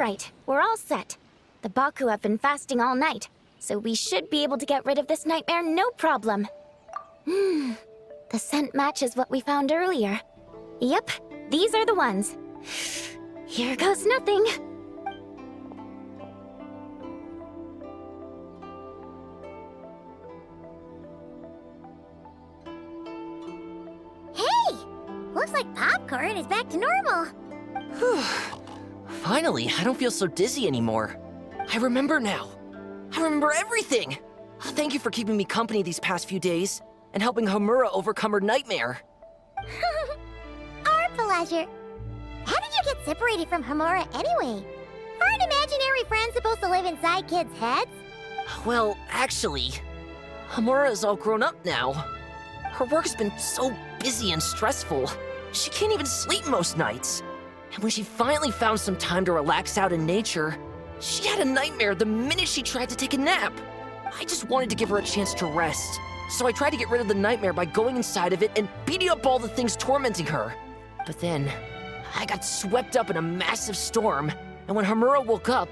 Alright, we're all set. The Baku have been fasting all night, so we should be able to get rid of this nightmare no problem. The scent matches what we found earlier. Yep, these are the ones. Here goes nothing. Hey! Looks like popcorn is back to normal. Whew. Finally, I don't feel so dizzy anymore. I remember now. I remember everything. Thank you for keeping me company these past few days and helping Homura overcome her nightmare. Our pleasure. How did you get separated from Homura anyway? Aren't imaginary friends supposed to live inside kids' heads? Well, actually, Homura is all grown up now. Her work's been so busy and stressful, she can't even sleep most nights. And when she finally found some time to relax out in nature, she had a nightmare the minute she tried to take a nap. I just wanted to give her a chance to rest, so I tried to get rid of the nightmare by going inside of it and beating up all the things tormenting her. But then, I got swept up in a massive storm, and when Homura woke up,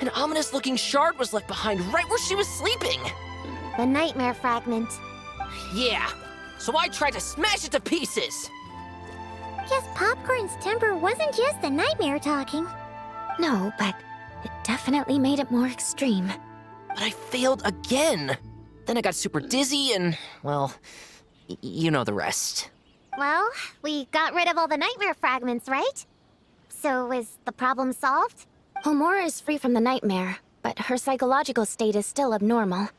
an ominous-looking shard was left behind right where she was sleeping. The nightmare fragment. Yeah, so I tried to smash it to pieces. Guess Popcorn's temper wasn't just the nightmare talking. No, but it definitely made it more extreme. But I failed again. Then I got super dizzy and, well, you know the rest. Well, we got rid of all the nightmare fragments, right? So is the problem solved? Homura is free from the nightmare, but her psychological state is still abnormal.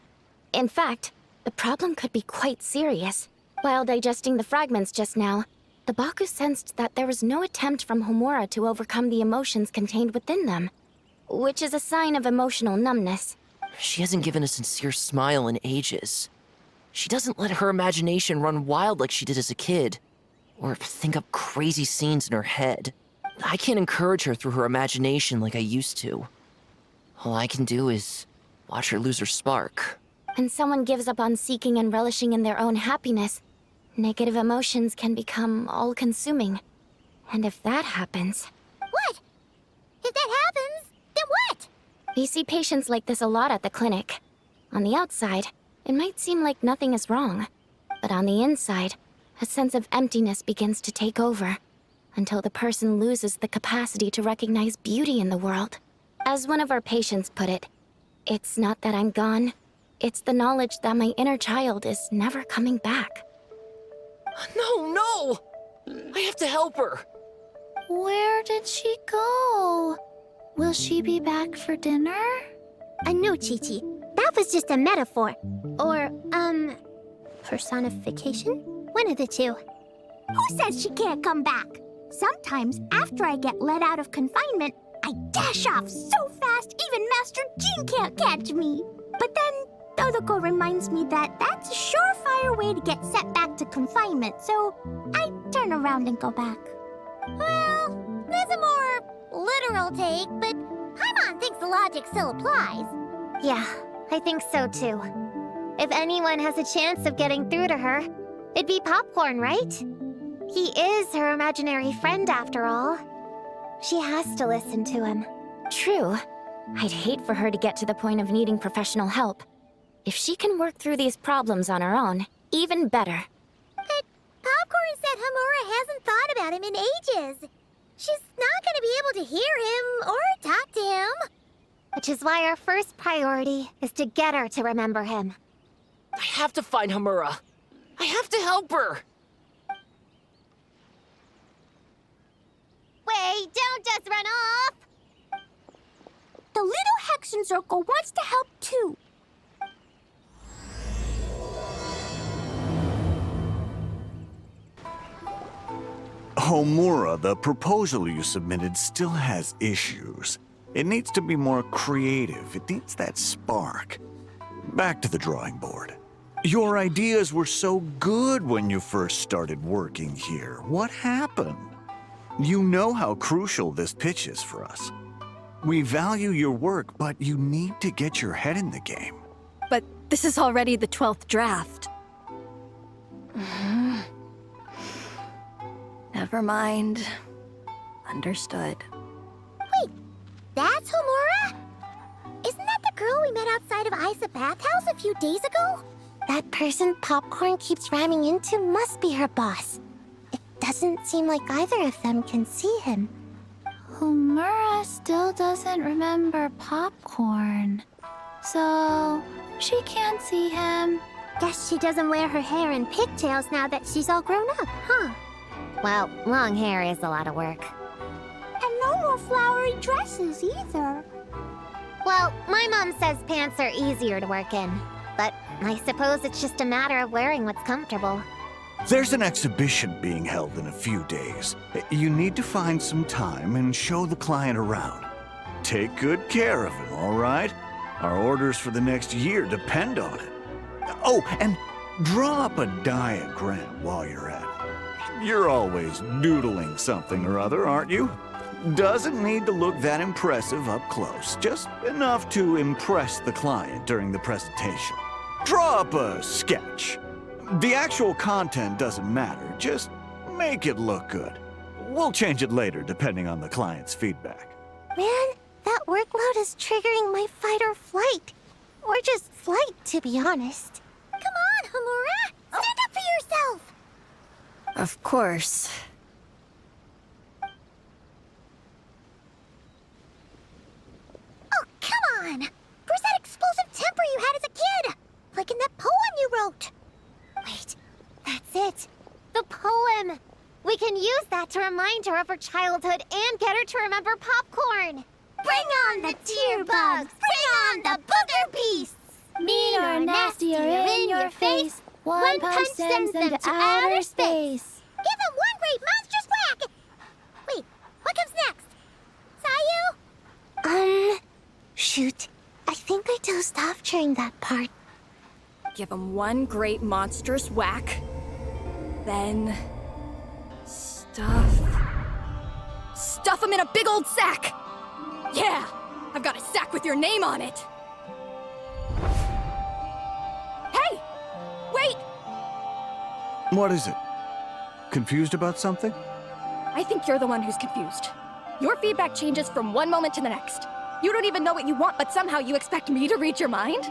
In fact, the problem could be quite serious. While digesting the fragments just now, the Baku sensed that there was no attempt from Homura to overcome the emotions contained within them, which is a sign of emotional numbness. She hasn't given a sincere smile in ages. She doesn't let her imagination run wild like she did as a kid, or think up crazy scenes in her head. I can't encourage her through her imagination like I used to. All I can do is watch her lose her spark. When someone gives up on seeking and relishing in their own happiness, negative emotions can become all-consuming. And if that happens... What? If that happens, then what? We see patients like this a lot at the clinic. On the outside, it might seem like nothing is wrong. But on the inside, a sense of emptiness begins to take over, until the person loses the capacity to recognize beauty in the world. As one of our patients put it, it's not that I'm gone, it's the knowledge that my inner child is never coming back. No! I have to help her! Where did she go? Will she be back for dinner? No, Chi-Chi. That was just a metaphor. Or, personification? One of the two. Who says she can't come back? Sometimes, after I get let out of confinement, I dash off so fast even Master Jean can't catch me. But then, Dodoko reminds me that that's a surefire way to get sent back to confinement, so I turn around and go back. Well, that's a more literal take, but Paimon thinks the logic still applies. Yeah, I think so too. If anyone has a chance of getting through to her, it'd be Popcorn, right? He is her imaginary friend after all. She has to listen to him. True. I'd hate for her to get to the point of needing professional help. If she can work through these problems on her own, even better. But Popcorn said Homura hasn't thought about him in ages. She's not gonna be able to hear him or talk to him. Which is why our first priority is to get her to remember him. I have to find Homura. I have to help her! Wait, don't just run off! The little Hexen Circle wants to help too. Homura, the proposal you submitted still has issues. It needs to be more creative. It needs that spark. Back to the drawing board. Your ideas were so good when you first started working here. What happened? You know how crucial this pitch is for us. We value your work, but you need to get your head in the game. But this is already the 12th draft. Never mind. Understood. That's Homura? Isn't that the girl we met outside of Isa Bathhouse a few days ago? That person Popcorn keeps ramming into must be her boss. It doesn't seem like either of them can see him. Homura still doesn't remember Popcorn. So, she can't see him. Guess she doesn't wear her hair in pigtails now that she's all grown up, huh? Well, long hair is a lot of work. And no more flowery dresses either. Well, my mom says pants are easier to work in. But I suppose it's just a matter of wearing what's comfortable. There's an exhibition being held in a few days. You need to find some time and show the client around. Take good care of him, all right? Our orders for the next year depend on it. Oh, and draw up a diagram while you're at it. You're always doodling something or other, aren't you? Doesn't need to look that impressive up close, just enough to impress the client during the presentation. Draw up a sketch. The actual content doesn't matter, just make it look good. We'll change it later depending on the client's feedback. Man, that workload is triggering my fight or flight. Or just flight, to be honest. Come on, Homura! Stand up for yourself! Of course. Oh, come on! Where's that explosive temper you had as a kid? Like in that poem you wrote. Wait, that's it. The poem! We can use that to remind her of her childhood and get her to remember Popcorn. Bring on the tear bugs! Bring on the booger beasts! Mean or nasty or in your face, one punch sends them to outer space. Give them one great monstrous whack! Wait, what comes next? Sayu? Shoot. I think I dozed off during that part. Give him one great monstrous whack. Then... Stuff him in a big old sack! Yeah! I've got a sack with your name on it! Hey! Wait! What is it? Confused about something? I think you're the one who's confused. Your feedback changes from one moment to the next. You don't even know what you want, but somehow you expect me to read your mind?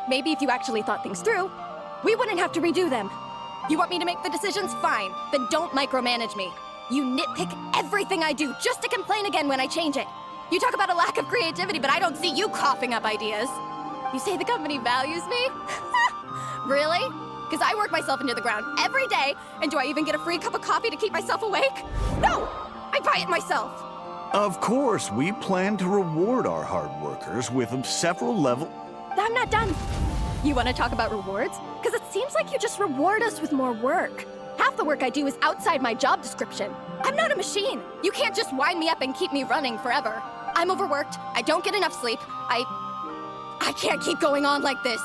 Maybe if you actually thought things through, we wouldn't have to redo them. You want me to make the decisions? Fine. Then don't micromanage me. You nitpick everything I do just to complain again when I change it. You talk about a lack of creativity, but I don't see you coughing up ideas. You say the company values me? Really? Because I work myself into the ground every day, and do I even get a free cup of coffee to keep myself awake? No! I buy it myself! Of course, we plan to reward our hard workers with several level... I'm not done. You want to talk about rewards? Because it seems like you just reward us with more work. Half the work I do is outside my job description. I'm not a machine. You can't just wind me up and keep me running forever. I'm overworked. I don't get enough sleep. I can't keep going on like this.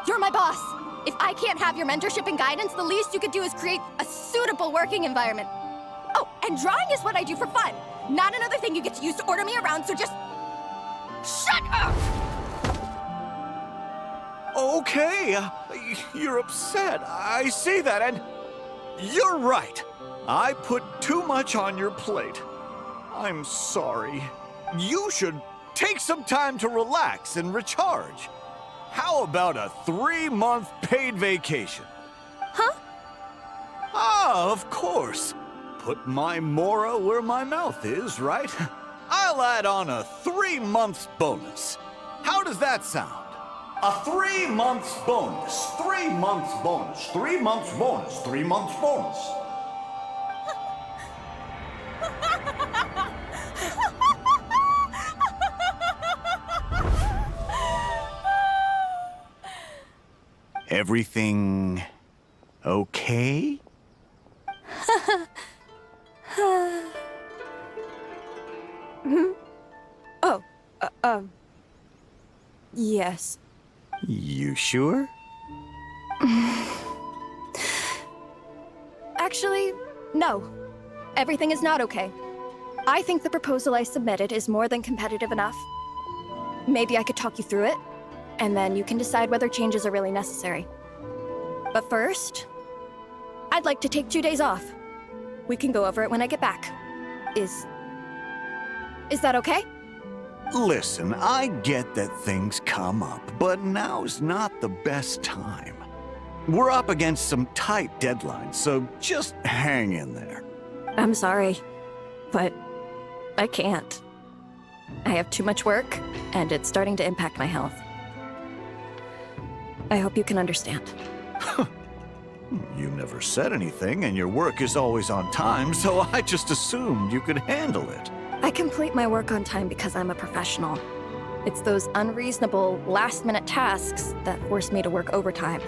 You're my boss. If I can't have your mentorship and guidance, the least you could do is create a suitable working environment. Oh, and drawing is what I do for fun. Not another thing you get to use to order me around, so just... shut up! Okay, you're upset. I see that, and you're right. I put too much on your plate. I'm sorry. You should take some time to relax and recharge. How about a 3-month paid vacation? Huh? Ah, of course. Put my Mora where my mouth is, right? I'll add on a 3-month bonus. How does that sound? A 3-month bonus, 3 months bonus, 3 months bonus, 3 months bonus. Everything okay? Oh, yes. You sure? Actually, no. Everything is not okay. I think the proposal I submitted is more than competitive enough. Maybe I could talk you through it, and then you can decide whether changes are really necessary. But first, I'd like to take 2 days off. We can go over it when I get back. Is that okay? Listen, I get that things come up, but now's not the best time. We're up against some tight deadlines, so just hang in there. I'm sorry, but I can't. I have too much work, and it's starting to impact my health. I hope you can understand. You never said anything, and your work is always on time, so I just assumed you could handle it. I complete my work on time because I'm a professional. It's those unreasonable, last-minute tasks that force me to work overtime.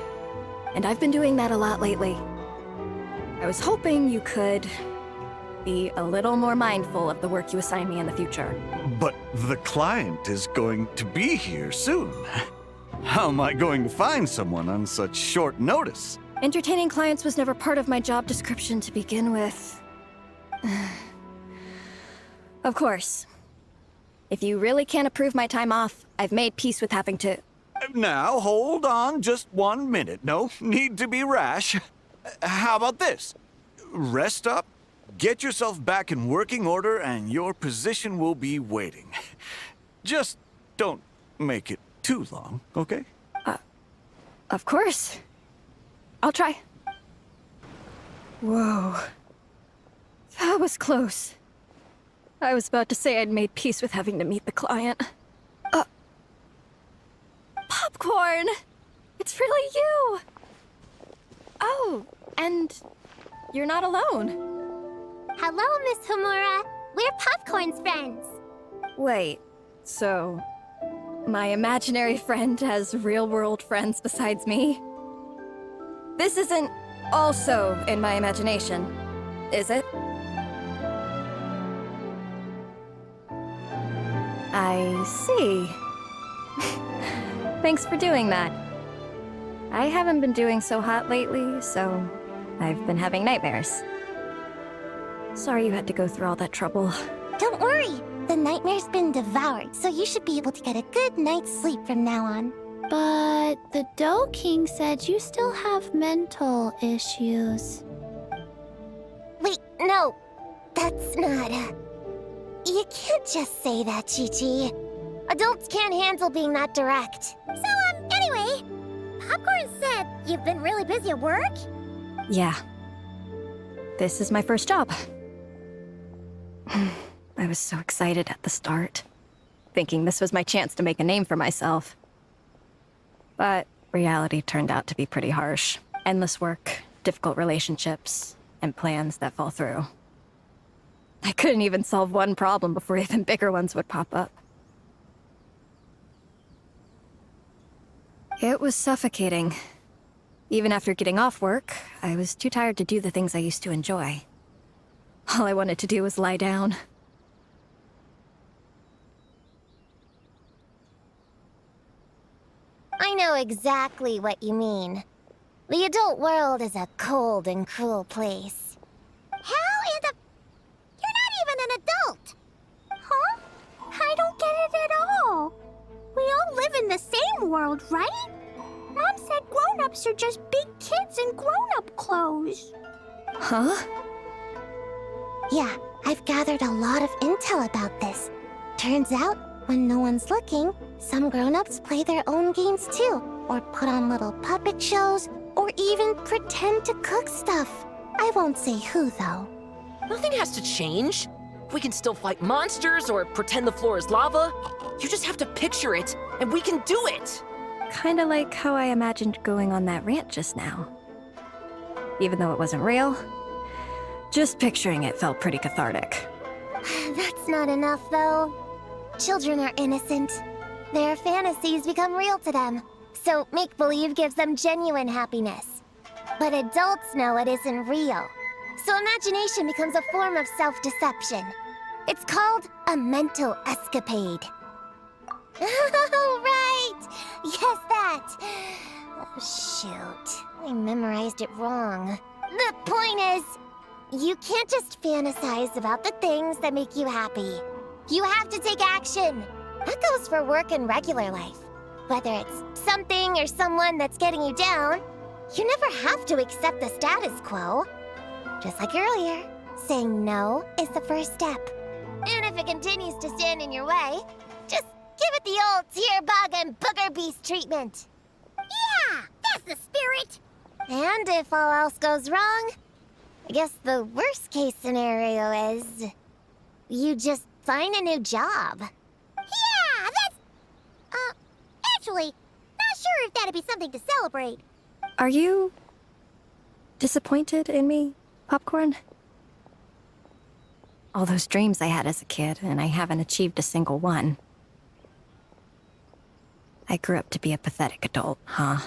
And I've been doing that a lot lately. I was hoping you could be a little more mindful of the work you assign me in the future. But the client is going to be here soon. How am I going to find someone on such short notice? Entertaining clients was never part of my job description to begin with. Of course. If you really can't approve my time off, I've made peace with having to... Now, hold on just 1 minute. No need to be rash. How about this? Rest up, get yourself back in working order, and your position will be waiting. Just don't make it too long, okay? Of course. I'll try. Whoa. That was close. I was about to say I'd made peace with having to meet the client. Popcorn! It's really you! Oh, and you're not alone. Hello, Miss Homura. We're Popcorn's friends. Wait, so my imaginary friend has real-world friends besides me? This isn't also in my imagination, is it? I see. Thanks for doing that. I haven't been doing so hot lately, so I've been having nightmares. Sorry you had to go through all that trouble. Don't worry. The nightmare's been devoured, so you should be able to get a good night's sleep from now on. But the Dough King said you still have mental issues. Wait, no. That's not, You can't just say that, Chi-Chi. Adults can't handle being that direct. So, anyway, Popcorn said you've been really busy at work? Yeah. This is my first job. I was so excited at the start, thinking this was my chance to make a name for myself. But reality turned out to be pretty harsh. Endless work, difficult relationships, and plans that fall through. I couldn't even solve one problem before even bigger ones would pop up. It was suffocating. Even after getting off work, I was too tired to do the things I used to enjoy. All I wanted to do was lie down. I know exactly what you mean. The adult world is a cold and cruel place. How in the... You're not even an adult! Huh? I don't get it at all. We all live in the same world, right? Mom said grown-ups are just big kids in grown-up clothes. Huh? Yeah, I've gathered a lot of intel about this. Turns out, when no one's looking, some grown-ups play their own games too, or put on little puppet shows, or even pretend to cook stuff. I won't say who, though. Nothing has to change. We can still fight monsters or pretend the floor is lava. You just have to picture it, and we can do it! Kinda like how I imagined going on that rant just now. Even though it wasn't real, just picturing it felt pretty cathartic. That's not enough, though. Children are innocent. Their fantasies become real to them, so make-believe gives them genuine happiness. But adults know it isn't real, so imagination becomes a form of self-deception. It's called a mental escapade. Oh, right! Yes, that! Oh, shoot. I memorized it wrong. The point is, you can't just fantasize about the things that make you happy. You have to take action. That goes for work and regular life. Whether it's something or someone that's getting you down, you never have to accept the status quo. Just like earlier, saying no is the first step. And if it continues to stand in your way, Just give it the old tear bug and booger beast treatment. Yeah, that's the spirit. And if all else goes wrong, I guess the worst case scenario is you just find a new job. Yeah, that's... actually, not sure if that'd be something to celebrate. Are you disappointed in me, Popcorn? All those dreams I had as a kid, and I haven't achieved a single one. I grew up to be a pathetic adult, huh?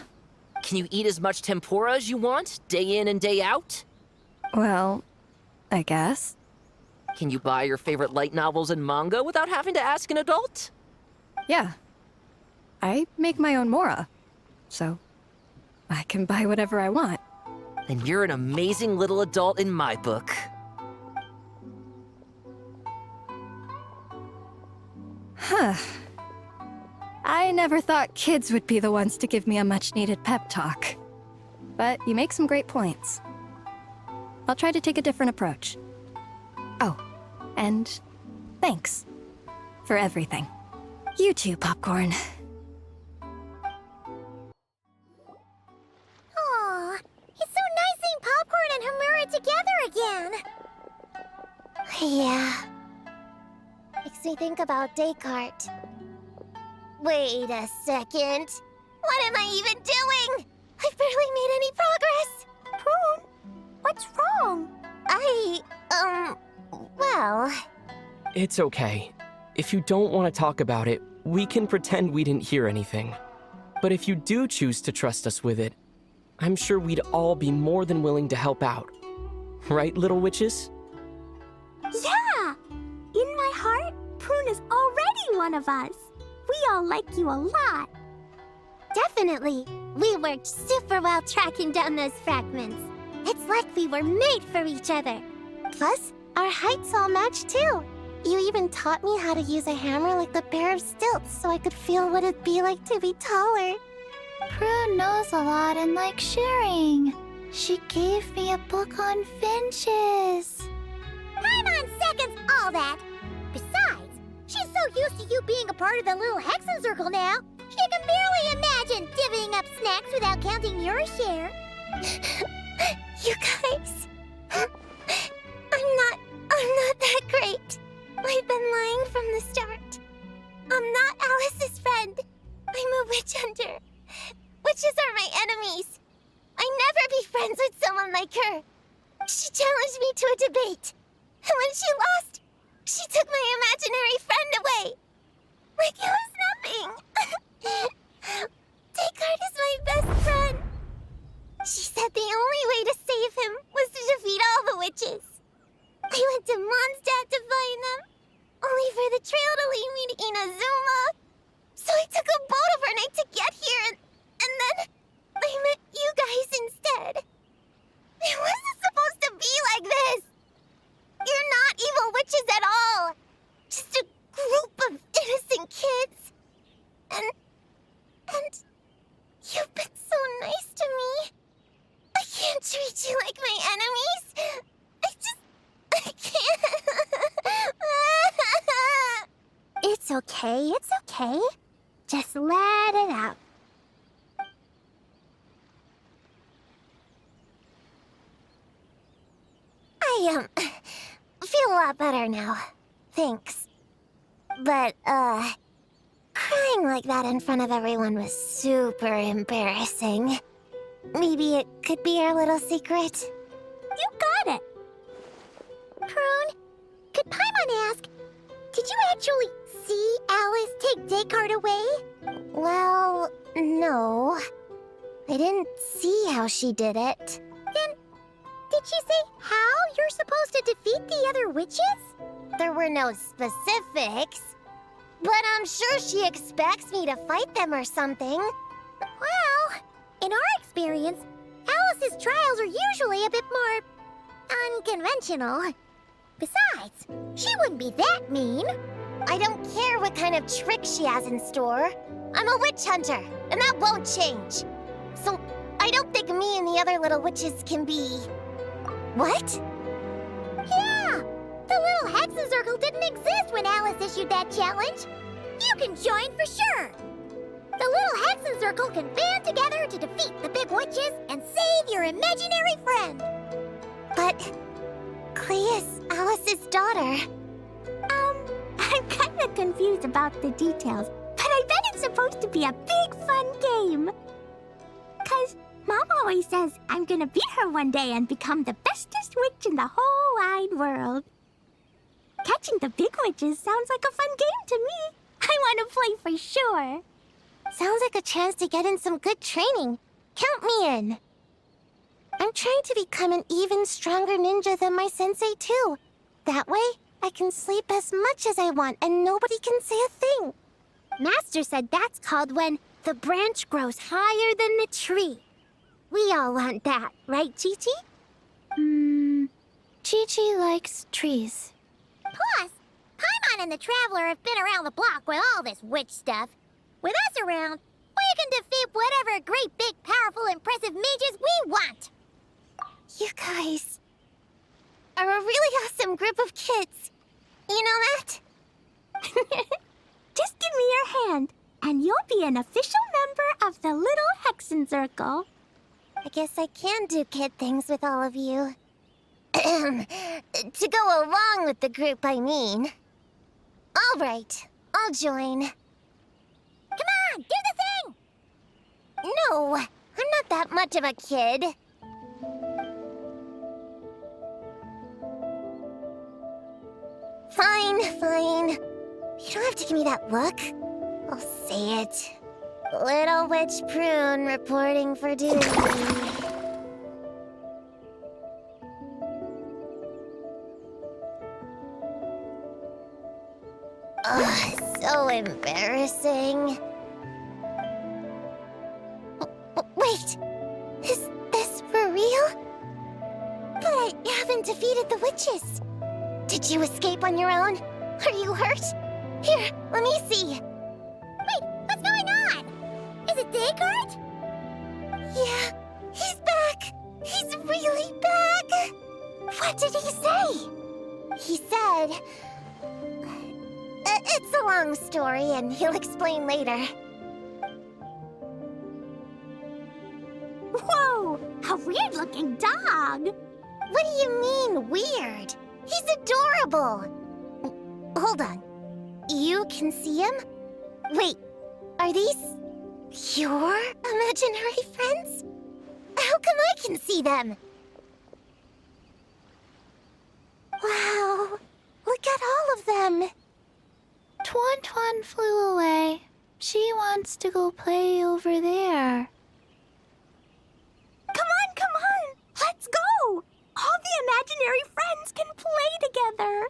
Can you eat as much tempura as you want, day in and day out? Well, I guess. Can you buy your favorite light novels and manga without having to ask an adult? Yeah. I make my own mora, so I can buy whatever I want. Then you're an amazing little adult in my book. Huh. I never thought kids would be the ones to give me a much-needed pep talk. But you make some great points. I'll try to take a different approach. Oh, and thanks for everything. You too, Popcorn. Aw, it's so nice seeing Popcorn and Homura together again. Yeah. Makes me think about Descartes. Wait a second. What am I even doing? I've barely made any progress. Prune, what's wrong? Well... It's okay. If you don't want to talk about it, we can pretend we didn't hear anything. But if you do choose to trust us with it, I'm sure we'd all be more than willing to help out. Right, little witches? Yeah! In my heart, Prune is already one of us. We all like you a lot. Definitely. We worked super well tracking down those fragments. It's like we were made for each other. Plus, our heights all match too. You even taught me how to use a hammer like the pair of stilts so I could feel what it'd be like to be taller. Prue knows a lot and likes sharing. She gave me a book on finches. Time on seconds, all that. Besides, she's so used to you being a part of the little Hexen Circle now, she can barely imagine divvying up snacks without counting your share. You guys... I'm not that great. I've been lying from the start. I'm not Alice's friend. I'm a witch hunter. Witches are my enemies. I'd never be friends with someone like her. She challenged me to a debate. And when she lost, she took my imaginary friend away. Like it was nothing. Descartes is my best friend. She said the only way to save him was to defeat all the witches. I went to Mondstadt to find them, only for the trail to lead me to Inazuma. So I took a boat overnight to get here, and then I met you guys instead. It wasn't supposed to be like this. You're not evil witches at all. Just a group of innocent kids. And you've been so nice to me. I can't treat you like my enemies. I can't. It's okay, it's okay. Just let it out. I, feel a lot better now. Thanks. But, crying like that in front of everyone was super embarrassing. Maybe it could be our little secret? You got it. Prune, could Paimon ask, did you actually see Alice take Descartes away? Well, no. I didn't see how she did it. Then, did she say how you're supposed to defeat the other witches? There were no specifics. But I'm sure she expects me to fight them or something. Well, in our experience, Alice's trials are usually a bit more unconventional. Besides, she wouldn't be that mean. I don't care what kind of trick she has in store. I'm a witch hunter, and that won't change. So, I don't think me and the other little witches can be... What? Yeah! The little Hexen Circle didn't exist when Alice issued that challenge. You can join for sure! The little Hexen Circle can band together to defeat the big witches and save your imaginary friend! But Klee is Alice's daughter. I'm kinda confused about the details, but I bet it's supposed to be a big fun game. 'Cause Mom always says I'm gonna beat her one day and become the bestest witch in the whole wide world. Catching the big witches sounds like a fun game to me. I want to play for sure. Sounds like a chance to get in some good training. Count me in. I'm trying to become an even stronger ninja than my sensei, too. That way, I can sleep as much as I want and nobody can say a thing. Master said that's called when the branch grows higher than the tree. We all want that, right, Chi-Chi? Chi-Chi likes trees. Plus, Paimon and the Traveler have been around the block with all this witch stuff. With us around, we can defeat whatever great, big, powerful, impressive mages we want. You guys are a really awesome group of kids. You know that? Just give me your hand, and you'll be an official member of the Little Hexen Circle. I guess I can do kid things with all of you. To go along with the group, I mean. All right, I'll join. Come on, do the thing! No, I'm not that much of a kid. Fine, fine. You don't have to give me that look. I'll say it. Little Witch Prune reporting for duty. Ugh, so embarrassing. Wait, is this for real? But I haven't defeated the witches. Did you escape on your own? Are you hurt? Here, let me see. Wait, what's going on? Is it Descartes? Yeah, he's back. He's really back. What did he say? He said... it's a long story, and he'll explain later. Whoa, a weird-looking dog. What do you mean, weird? He's adorable. Hold on. You can see him? Wait, are these your imaginary friends? How come I can see them? Wow, look at all of them. Tuan flew away. She wants to go play over there. Come on! Let's go! All the imaginary friends can play together.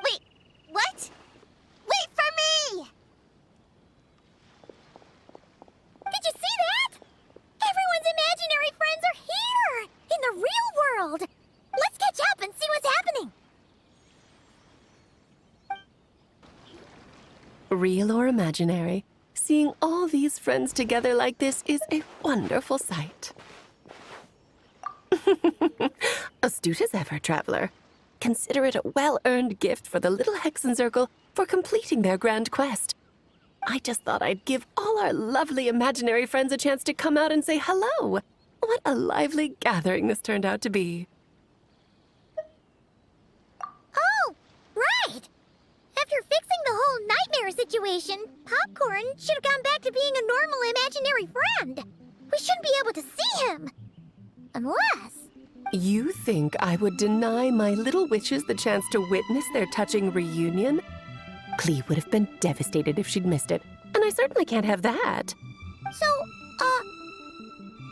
Wait, what? Wait for me! Did you see that? Everyone's imaginary friends are here! In the real world! Let's catch up and see what's happening! Real or imaginary, seeing all these friends together like this is a wonderful sight. Astute as ever, Traveler. Consider it a well-earned gift for the Little Hexen Circle for completing their grand quest. I just thought I'd give all our lovely imaginary friends a chance to come out and say hello. What a lively gathering this turned out to be. Oh, right! After fixing the whole nightmare situation, Popcorn should have gone back to being a normal imaginary friend. We shouldn't be able to see him. Unless... You think I would deny my little witches the chance to witness their touching reunion? Klee would have been devastated if she'd missed it, and I certainly can't have that. So,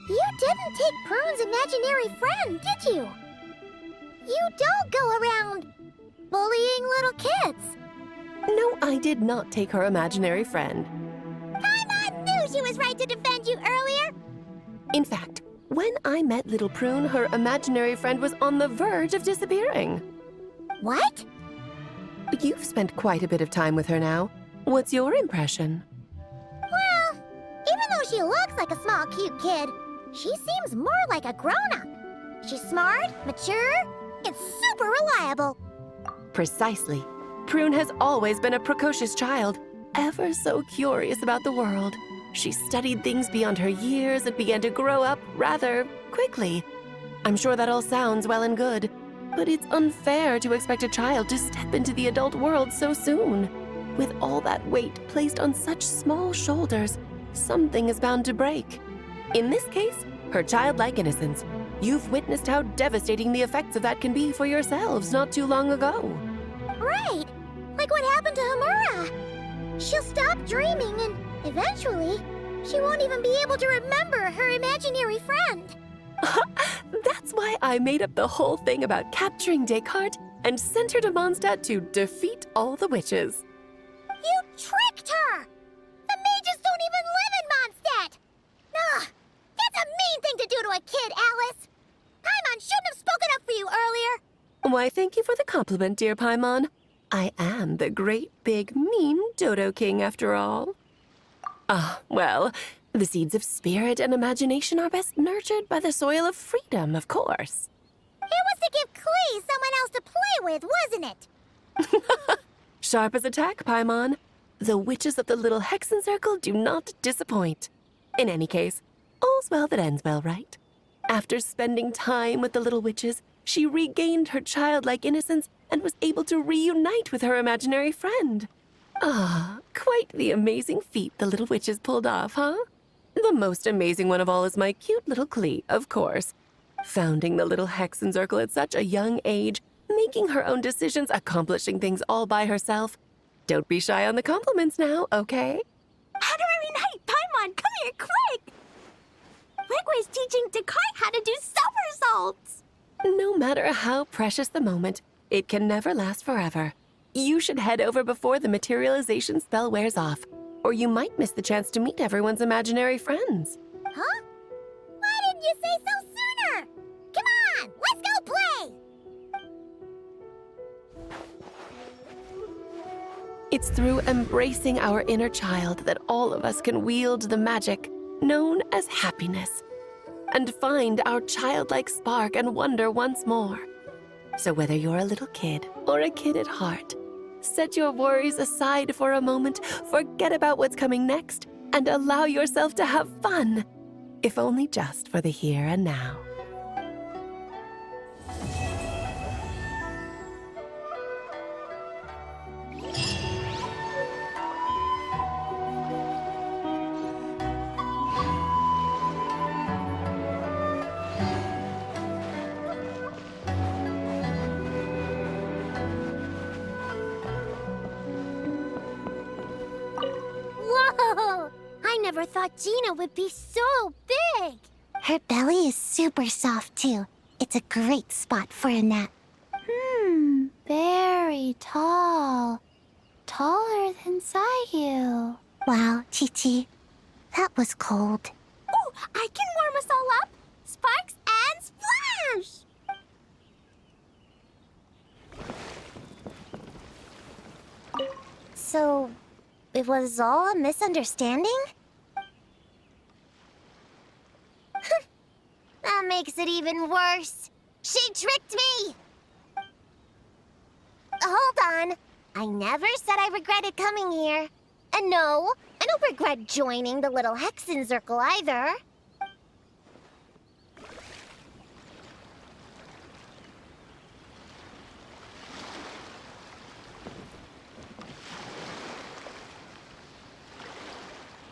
you didn't take Prune's imaginary friend, did you? You don't go around bullying little kids. No, I did not take her imaginary friend. Paimon knew she was right to defend you earlier. In fact, when I met Little Prune, her imaginary friend was on the verge of disappearing. What? You've spent quite a bit of time with her now. What's your impression? Well, even though she looks like a small, cute kid, she seems more like a grown-up. She's smart, mature, and super reliable. Precisely. Prune has always been a precocious child. ever so curious about the world. She studied things beyond her years and began to grow up rather quickly. I'm sure that all sounds well and good, but it's unfair to expect a child to step into the adult world so soon. With all that weight placed on such small shoulders, something is bound to break. In this case, her childlike innocence. You've witnessed how devastating the effects of that can be for yourselves not too long ago. Right! Like what happened to Hamura. She'll stop dreaming and eventually, she won't even be able to remember her imaginary friend. That's why I made up the whole thing about capturing Descartes and sent her to Mondstadt to defeat all the witches. You tricked her! The mages don't even live in Mondstadt! Ugh! That's a mean thing to do to a kid, Alice! Paimon shouldn't have spoken up for you earlier! Why, thank you for the compliment, dear Paimon. I am the great, big, mean Dodo King, after all. Well, the seeds of spirit and imagination are best nurtured by the soil of freedom, of course. It was to give Klee someone else to play with, wasn't it? Sharp as a tack, Paimon. The witches of the Little Hexen Circle do not disappoint. In any case, all's well that ends well, right? After spending time with the little witches, she regained her childlike innocence and was able to reunite with her imaginary friend. Quite the amazing feat the little witches pulled off, huh? The most amazing one of all is my cute little Klee, of course. Founding the Little Hexen Circle at such a young age, making her own decisions, accomplishing things all by herself. Don't be shy on the compliments now, okay? Honorary Knight, Paimon, come here quick! Liquid's teaching Descartes how to do somersaults! No matter how precious the moment, it can never last forever. You should head over before the materialization spell wears off, or you might miss the chance to meet everyone's imaginary friends. Huh? Why didn't you say so sooner? Come on, let's go play! It's through embracing our inner child that all of us can wield the magic known as happiness and find our childlike spark and wonder once more. So whether you're a little kid or a kid at heart, set your worries aside for a moment, forget about what's coming next, and allow yourself to have fun, if only just for the here and now. Whoa! I never thought Gina would be so big! Her belly is super soft, too. It's a great spot for a nap. Very tall. Taller than Sayu. Wow, Chi-Chi. That was cold. Ooh, I can warm us all up! Sparks and splash! So, it was all a misunderstanding? That makes it even worse. She tricked me! Hold on. I never said I regretted coming here. And no, I don't regret joining the Little Hexen Circle either.